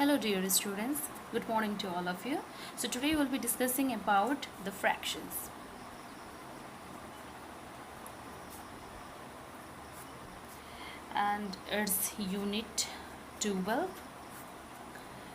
Hello dear students, good morning to all of you. So today we'll be discussing about the fractions. And it's unit 12.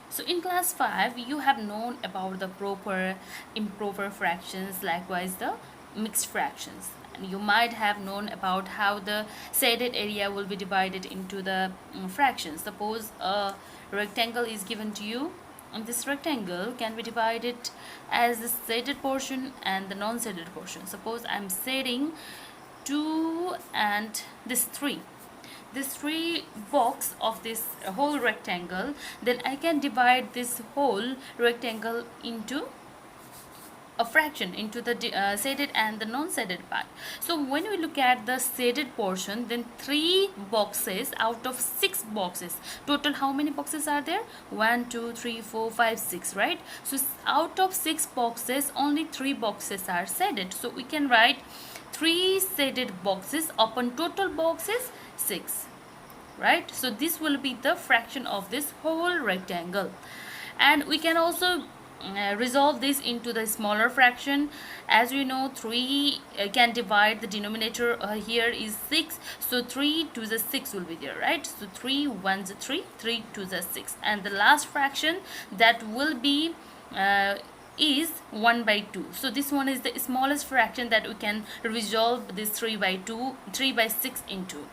So in class 5 you have known about the proper, improper fractions, likewise the mixed fractions. And you might have known about how the shaded area will be divided into the fractions. Suppose a rectangle is given to you, and this rectangle can be divided as the shaded portion and the non-shaded portion. Suppose I'm shading 2 and this 3, this 3 box of this whole rectangle, then I can divide this whole rectangle into a fraction, into the shaded and the non-shaded part. So when we look at the shaded portion, then 3 boxes out of 6 boxes, total how many boxes are there? 1 2 3 4 5 6, right? So out of 6 boxes only 3 boxes are shaded, so we can write 3 shaded boxes upon total boxes 6, right? So this will be the fraction of this whole rectangle. And we can also resolve this into the smaller fraction. As we know, 3 can divide the denominator here is 6, so 3 to the 6 will be there, right? So 3 1 3, 3 to the 6, and the last fraction that will be is 1 by 2. So this one is the smallest fraction that we can resolve this 3 by 6 into.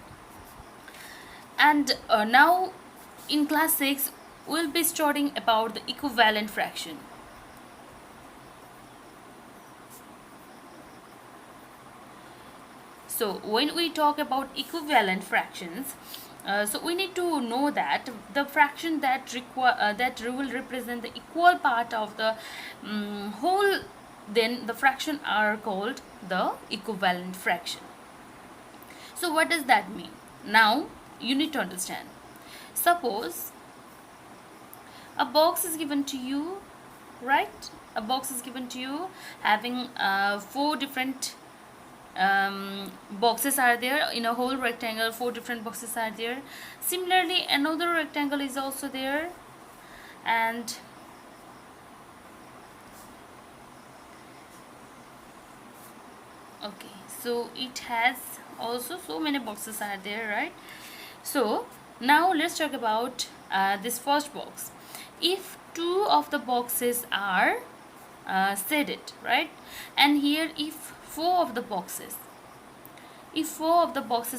And now in class 6 we'll be studying about the equivalent fraction. So when we talk about equivalent fractions, so we need to know that the fraction that will represent the equal part of the whole, then the fraction are called the equivalent fraction. So what does that mean? Now you need to understand. Suppose a box is given to you, right? A box is given to you having 4 different boxes are there in a whole rectangle. 4 different boxes are there. Similarly, another rectangle is also there, and okay, so it has also so many boxes are there, right? So now let's talk about this first box. If 2 of the boxes are shaded, right, and here if 4 of the boxes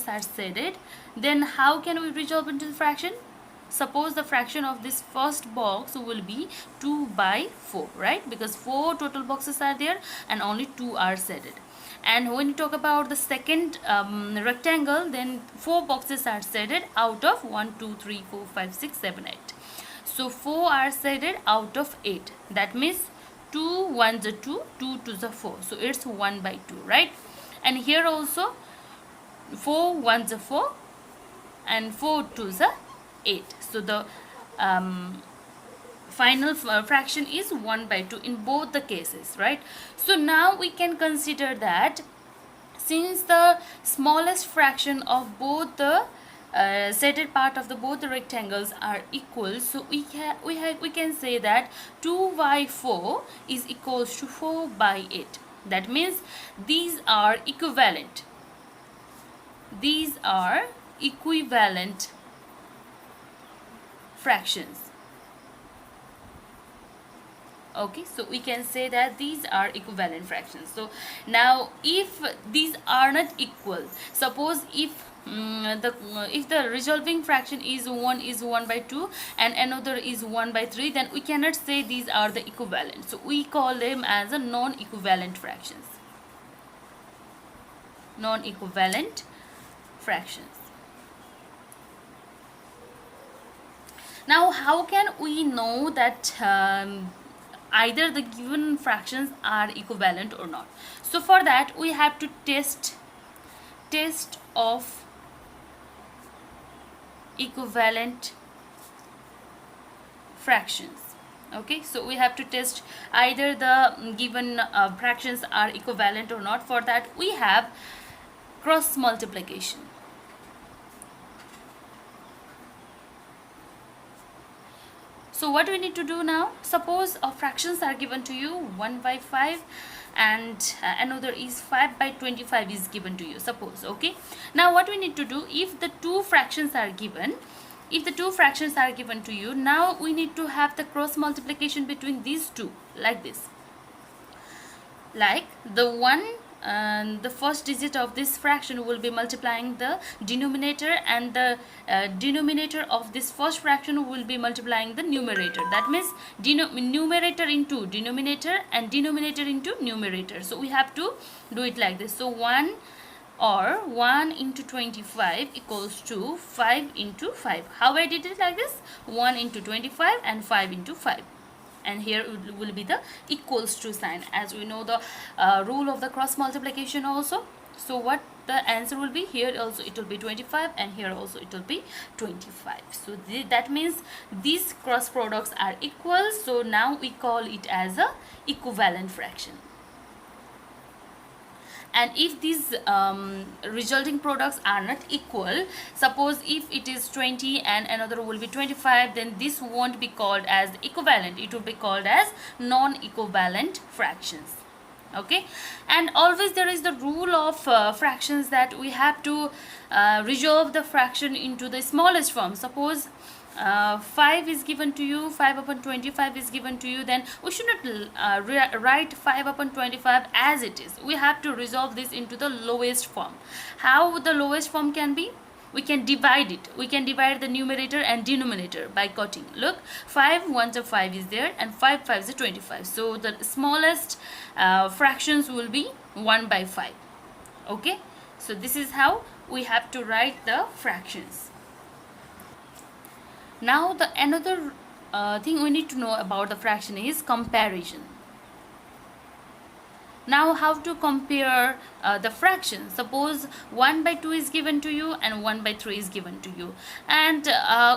are shaded, then how can we resolve into the fraction? Suppose the fraction of this first box will be 2 by 4, right? Because 4 total boxes are there and only 2 are shaded. And when you talk about the second rectangle, then 4 boxes are shaded out of 1 2 3 4 5 6 7 8. So 4 are shaded out of 8. That means 2 1 the 2, 2 to the 4. So it's 1 by 2, right? And here also 4 1 the 4 and 4 to the 8. So the final fraction is 1 by 2 in both the cases, right? So now we can consider that since the smallest fraction of both the shaded part of the both the rectangles are equal, so we can say that 2 by 4 is equals to 4 by 8. That means these are equivalent. These are equivalent fractions. Okay, so we can say that these are equivalent fractions. So now if these are not equal, suppose if the resolving fraction is 1 by 2 and another is 1 by 3, then we cannot say these are the equivalent. So we call them as a non-equivalent fractions. Non-equivalent fractions. Now how can we know that either the given fractions are equivalent or not? So for that we have to test of equivalent fractions. Okay, so we have to test either the given fractions are equivalent or not. For that we have cross multiplication. So what we need to do now, suppose fractions are given to you 1 by 5 and another is 5 by 25 is given to you, suppose. Okay, now what we need to do, if the two fractions are given, to you, now we need to have the cross multiplication between these two, like this. Like the one and the first digit of this fraction will be multiplying the denominator, and the denominator of this first fraction will be multiplying the numerator. That means numerator into denominator and denominator into numerator. So we have to do it like this. So 1 into 25 equals to 5 into 5. How I did it like this? 1 into 25 and 5 into 5. And here will be the equals to sign, as we know the rule of the cross multiplication also. So what the answer will be, here also it will be 25 and here also it will be 25. So that means these cross products are equal. So now we call it as a equivalent fraction. And if these resulting products are not equal, suppose if it is 20 and another will be 25, then this won't be called as equivalent, it will be called as non-equivalent fractions. Okay, and always there is the rule of fractions, that we have to resolve the fraction into the smallest form. Suppose 5 is given to you, 5 upon 25 is given to you, then we should not write 5 upon 25 as it is. We have to resolve this into the lowest form. How the lowest form can be? We can divide it. We can divide the numerator and denominator by cutting. Look, 5 ones of 5 is there and 5 5s are 25. So the smallest fractions will be 1 by 5. Okay, so this is how we have to write the fractions. Now the another thing we need to know about the fraction is comparison. Now how to compare the fraction? Suppose 1 by 2 is given to you and 1 by 3 is given to you, and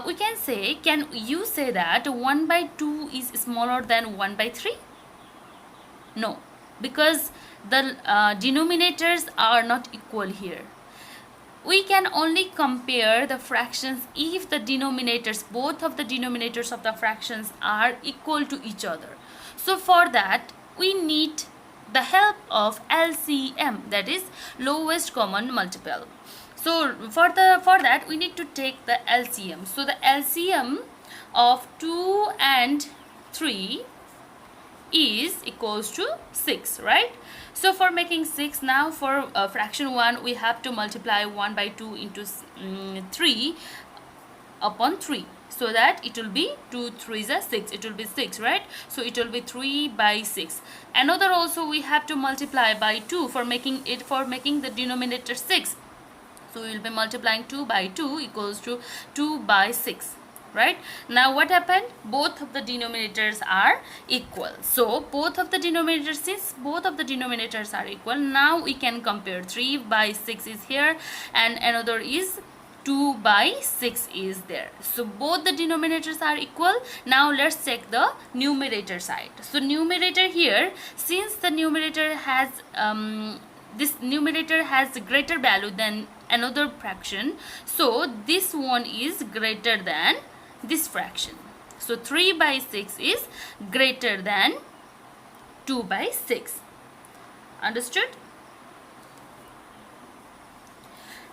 we can say, can you say that 1 by 2 is smaller than 1 by 3? No, because the denominators are not equal here. We can only compare the fractions if the denominators, both of the denominators of the fractions are equal to each other. So for that we need the help of LCM, that is lowest common multiple. So for that we need to take the LCM. So the LCM of 2 and 3 is equals to 6, right? So for making 6, now for fraction 1 we have to multiply 1 by 2 into 3 upon 3, so that it will be 2 3s are 6, it will be 6, right? So it will be 3 by 6. Another also we have to multiply by 2 for making the denominator 6. So we will be multiplying 2 by 2 equals to 2 by 6. Right, now what happened? Both of the denominators are equal. So both of the denominators, since both of the denominators are equal, now we can compare. 3 by 6 is here and another is 2 by 6 is there. So both the denominators are equal. Now let's check the numerator side. So numerator here, since the numerator has this numerator has greater value than another fraction, so this one is greater than this fraction. So 3 by 6 is greater than 2 by 6. Understood?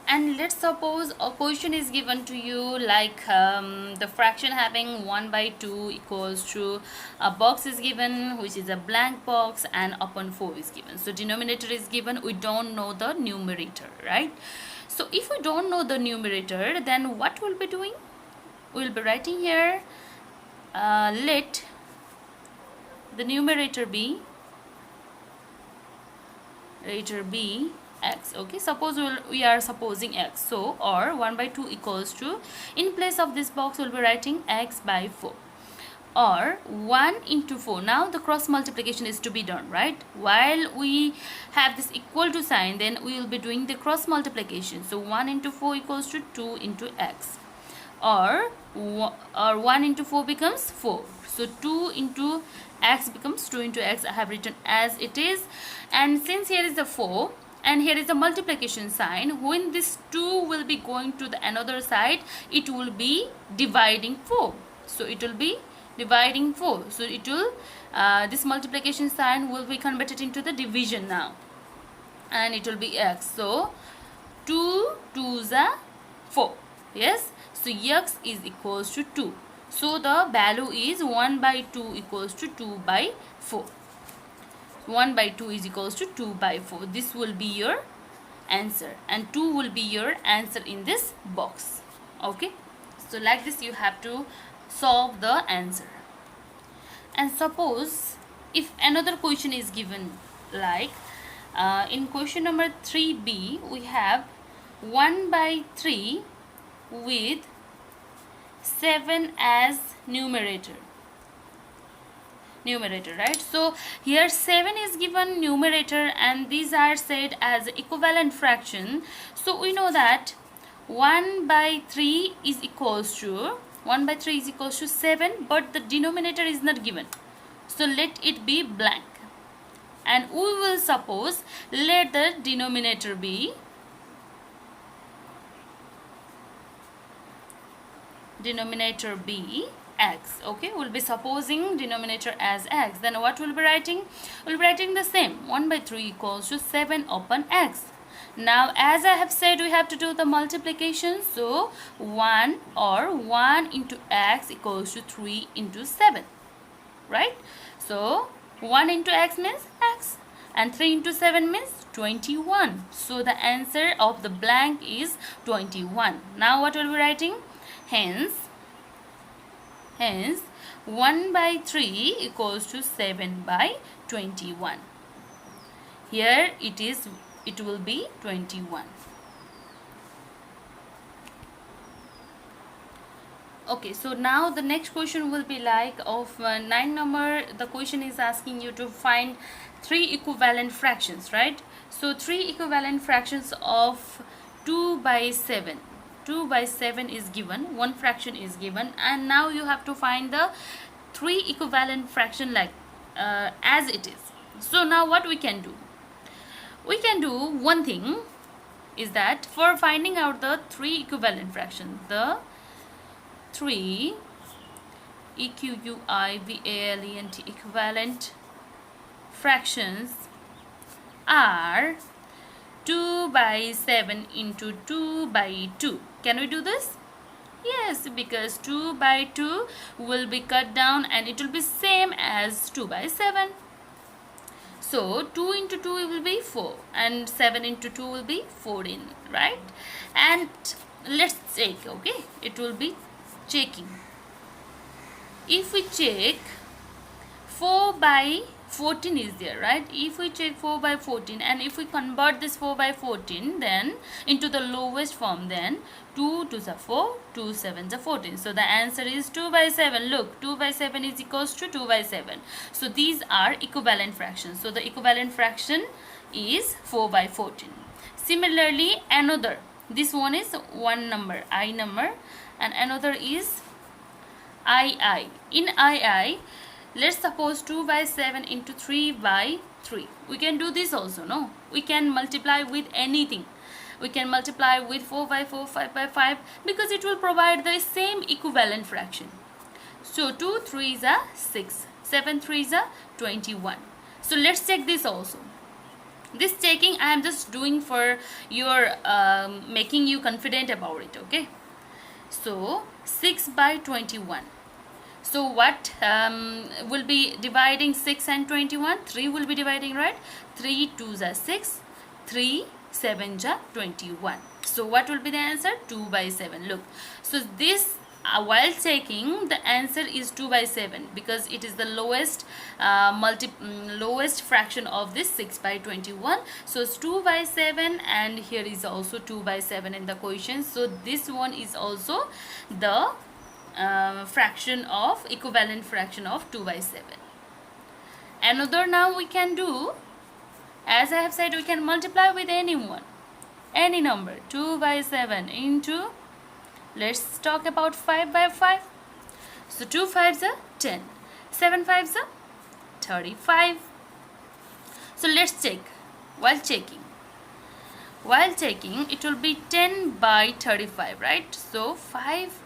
And let's suppose a question is given to you like the fraction having 1 by 2 equals to a box is given, which is a blank box, and upon 4 is given. So denominator is given, we don't know the numerator, right? So if we don't know the numerator, then what we'll be doing? We'll be writing here let the numerator be x. Okay, suppose we are supposing x, so or 1 by 2 equals to, in place of this box we'll be writing x by 4, or 1 into 4. Now the cross multiplication is to be done, right? While we have this equal to sign, then we will be doing the cross multiplication. So 1 into 4 equals to 2 into x, or 1 into 4 becomes 4. So 2 into x becomes 2 into x. I have written as it is. And since here is the 4 and here is the multiplication sign, when this 2 will be going to the another side, it will be dividing 4. So it will be dividing 4. So it will this multiplication sign will be converted into the division now, and it will be x. So 2 2s are 4. Yes, so x is equals to 2. So the value is 1 by 2 equals to 2 by 4. 1 by 2 is equals to 2 by 4. This will be your answer, and 2 will be your answer in this box. Okay, so like this you have to solve the answer. And suppose if another question is given, like in question number 3b, we have 1 by 3 with 7 as numerator, right? So here 7 is given numerator, and these are said as equivalent fraction. So we know that 1 by 3 is equals to 7, but the denominator is not given, so let it be blank. And we will suppose let the denominator be x. Okay, we'll be supposing denominator as x. Then what we'll be writing? We'll be writing the same, 1 by 3 equals to 7 upon x. Now as I have said, we have to do the multiplication. So 1 into x equals to 3 into 7, right? So 1 into x means x, and 3 into 7 means 21. So the answer of the blank is 21. Now what will be writing? Hence 1 by 3 equals to 7 by 21. Here it will be 21. Okay, so now the next question will be like of 9 number. The question is asking you to find 3 equivalent fractions, right? So 3 equivalent fractions of 2 by 7. 2 by 7 is given, one fraction is given, and now you have to find the 3 equivalent fraction like as it is. So now what we can do? We can do one thing, is that for finding out the 3 equivalent fractions, the 3 equivalent fractions are 2 by 7 into 2 by 2. Can we do this? Yes, because 2 by 2 will be cut down and it will be same as 2 by 7. So 2 into 2 will be 4 and 7 into 2 will be 14, right? And let's check, okay? It will be checking. If we check 4 by 14 is there, right? If we check 4 by 14 and if we convert this 4 by 14 then into the lowest form, then 2 2s are 4, 2 7s are 14. So the answer is 2 by 7. Look, 2 by 7 is equals to 2 by 7. So these are equivalent fractions. So the equivalent fraction is 4 by 14. Similarly, another, this one is one number, I number, and another is II. In II, let's suppose 2 by 7 into 3 by 3. We can do this also, no? We can multiply with anything. We can multiply with 4 by 4, 5 by 5, because it will provide the same equivalent fraction. So 2 3s are 6, 7 3s are 21. So let's check this also. This checking I am just doing for your making you confident about it, okay? So 6 by 21. So what will be dividing 6 and 21? 3 will be dividing, right? 3 2s are 6, 3 7s are 21. So what will be the answer? 2 by 7. Look, so this while checking, the answer is 2 by 7 because it is the lowest lowest fraction of this 6 by 21. So it's 2 by 7, and here is also 2 by 7 in the question. So this one is also the fraction of equivalent fraction of 2 by 7. Another now we can do, as I have said, we can multiply with anyone, any number. 2 by 7 into, let's talk about 5 by 5. So 2 5s are 10, 7 5s are 35. So let's check. While checking it will be 10 by 35, right? So 5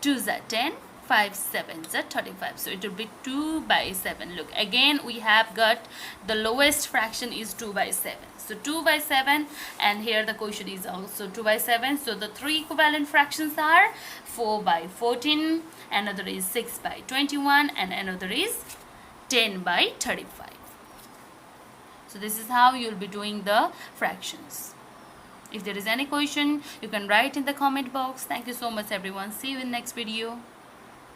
2s are 10, 5 sevens are 35, so it will be 2 by 7. Look, again we have got the lowest fraction is 2 by 7, so 2 by 7, and here the quotient is also 2 by 7. So the three equivalent fractions are 4 by 14, another is 6 by 21, and another is 10 by 35. So this is how you'll be doing the fractions. If there is any question, you can write in the comment box. Thank you so much everyone. See you in next video.